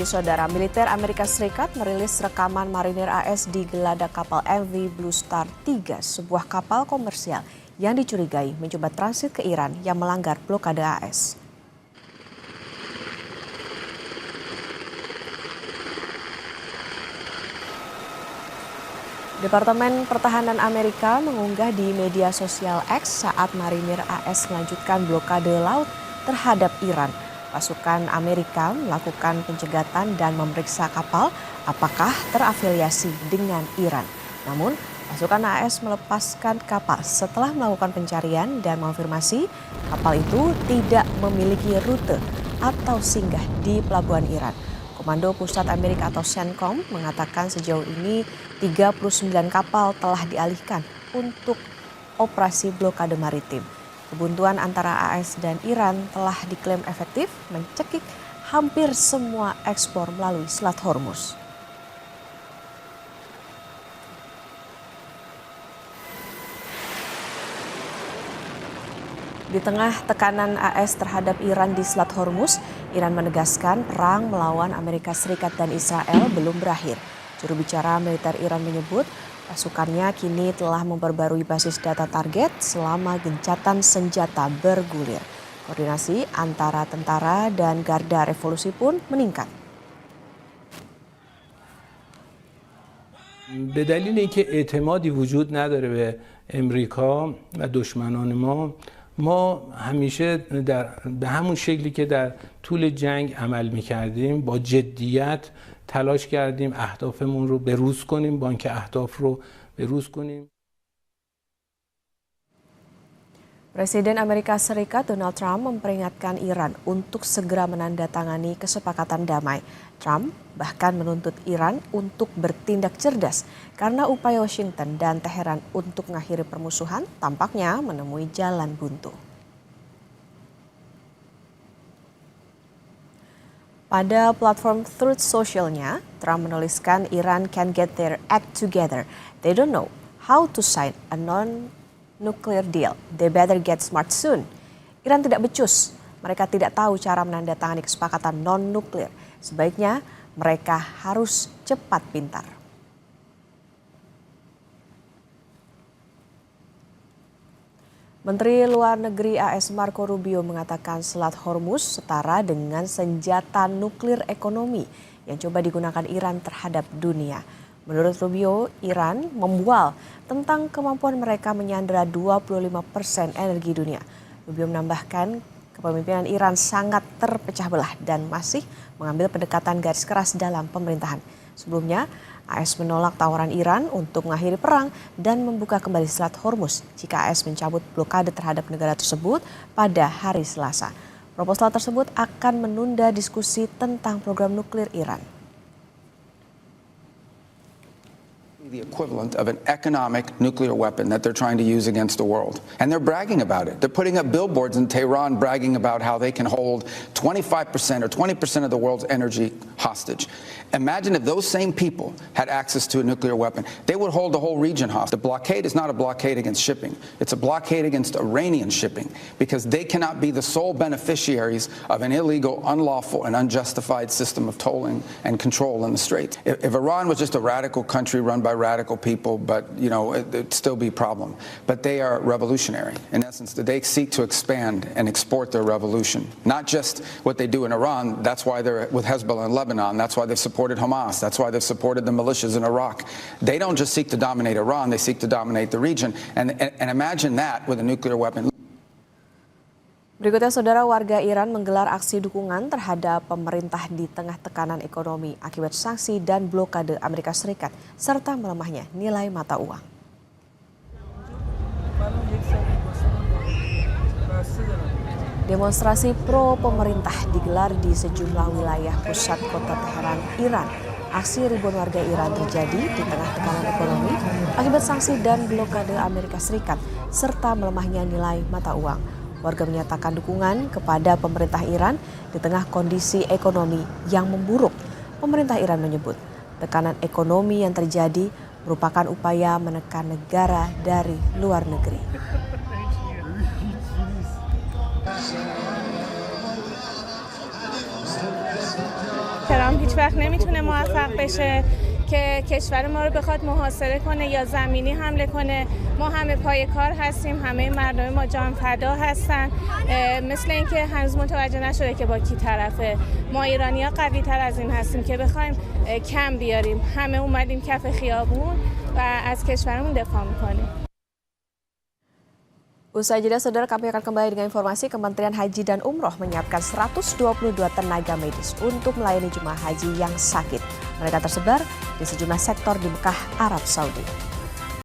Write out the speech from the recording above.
Saudara, militer Amerika Serikat merilis rekaman marinir AS di geladak kapal MV Blue Star 3, sebuah kapal komersial yang dicurigai mencoba transit ke Iran yang melanggar blokade AS. Departemen Pertahanan Amerika mengunggah di media sosial X saat marinir AS melanjutkan blokade laut terhadap Iran. Pasukan Amerika melakukan pencegatan dan memeriksa kapal apakah terafiliasi dengan Iran. Namun, pasukan AS melepaskan kapal setelah melakukan pencarian dan mengonfirmasi kapal itu tidak memiliki rute atau singgah di pelabuhan Iran. Komando Pusat Amerika atau CENTCOM mengatakan sejauh ini 39 kapal telah dialihkan untuk operasi blokade maritim. Kebuntuan antara AS dan Iran telah diklaim efektif mencekik hampir semua ekspor melalui Selat Hormuz. Di tengah tekanan AS terhadap Iran di Selat Hormuz, Iran menegaskan perang melawan Amerika Serikat dan Israel belum berakhir. Juru bicara militer Iran menyebut pasukannya kini telah memperbarui basis data target selama gencatan senjata bergulir. Koordinasi antara tentara dan garda revolusi pun meningkat. به دلیل اینکه اعتمادی وجود نداره به امریکا و دشمنان ما همیشه به همون شکلی که در طول جنگ عمل می‌کردیم با جدیت تلاش کردیم اهدافمون رو بروز کنیم، بانک اهداف رو بروز کنیم. Presiden Amerika Serikat Donald Trump memperingatkan Iran untuk segera menandatangani kesepakatan damai. Trump bahkan menuntut Iran untuk bertindak cerdas karena upaya Washington dan Teheran untuk mengakhiri permusuhan tampaknya menemui jalan buntu. Pada platform Truth Social-nya, Trump menuliskan Iran can get their act together. They don't know how to sign a non-nuclear deal. They better get smart soon. Iran tidak becus. Mereka tidak tahu cara menandatangani kesepakatan non-nuklir. Sebaiknya mereka harus cepat pintar. Menteri Luar Negeri AS Marco Rubio mengatakan Selat Hormuz setara dengan senjata nuklir ekonomi yang coba digunakan Iran terhadap dunia. Menurut Rubio, Iran membual tentang kemampuan mereka menyandera 25% energi dunia. Rubio menambahkan kepemimpinan Iran sangat terpecah belah dan masih mengambil pendekatan garis keras dalam pemerintahan. Sebelumnya, AS menolak tawaran Iran untuk mengakhiri perang dan membuka kembali Selat Hormuz jika AS mencabut blokade terhadap negara tersebut pada hari Selasa. Proposal tersebut akan menunda diskusi tentang program nuklir Iran. The equivalent of an economic nuclear weapon that they're trying to use against the world. And they're bragging about it. They're putting up billboards in Tehran bragging about how they can hold 25% or 20% of the world's energy hostage. Imagine if those same people had access to a nuclear weapon. They would hold the whole region hostage. The blockade is not a blockade against shipping. It's a blockade against Iranian shipping because they cannot be the sole beneficiaries of an illegal, unlawful, and unjustified system of tolling and control in the Straits. If Iran was just a radical country run by radical people, but it'd still be a problem. But they are revolutionary. In essence, they seek to expand and export their revolution. Not just what they do in Iran. That's why they're with Hezbollah in Lebanon. That's why they've supported Hamas. That's why they've supported the militias in Iraq. They don't just seek to dominate Iran. They seek to dominate the region. And imagine that with a nuclear weapon. Berikutnya, saudara, warga Iran menggelar aksi dukungan terhadap pemerintah di tengah tekanan ekonomi akibat sanksi dan blokade Amerika Serikat serta melemahnya nilai mata uang. Demonstrasi pro pemerintah digelar di sejumlah wilayah pusat kota Teheran, Iran. Aksi ribuan warga Iran terjadi di tengah tekanan ekonomi akibat sanksi dan blokade Amerika Serikat serta melemahnya nilai mata uang. Warga menyatakan dukungan kepada pemerintah Iran di tengah kondisi ekonomi yang memburuk. Pemerintah Iran menyebut tekanan ekonomi yang terjadi merupakan upaya menekan negara dari luar negeri. تهران هیچ وقت نمیتونه موفق بشه که کشور ما رو بخواد محاصره کنه یا زمینی حمله کنه. ما همه پای کار هستیم، همه مردم ما جان فدا هستن. مثل اینکه هنوز متوجه نشده که با کی طرفه. ما ایرانی‌ها قوی تر از این هستیم که بخوایم کم بیاریم. همه اومدیم کف خیابون و از کشورمون دفاع میکنیم. Usai jeda, saudara, kami akan kembali dengan informasi Kementerian Haji dan Umroh menyiapkan 122 tenaga medis untuk melayani jemaah haji yang sakit. Mereka tersebar di sejumlah sektor di Mekah, Arab Saudi.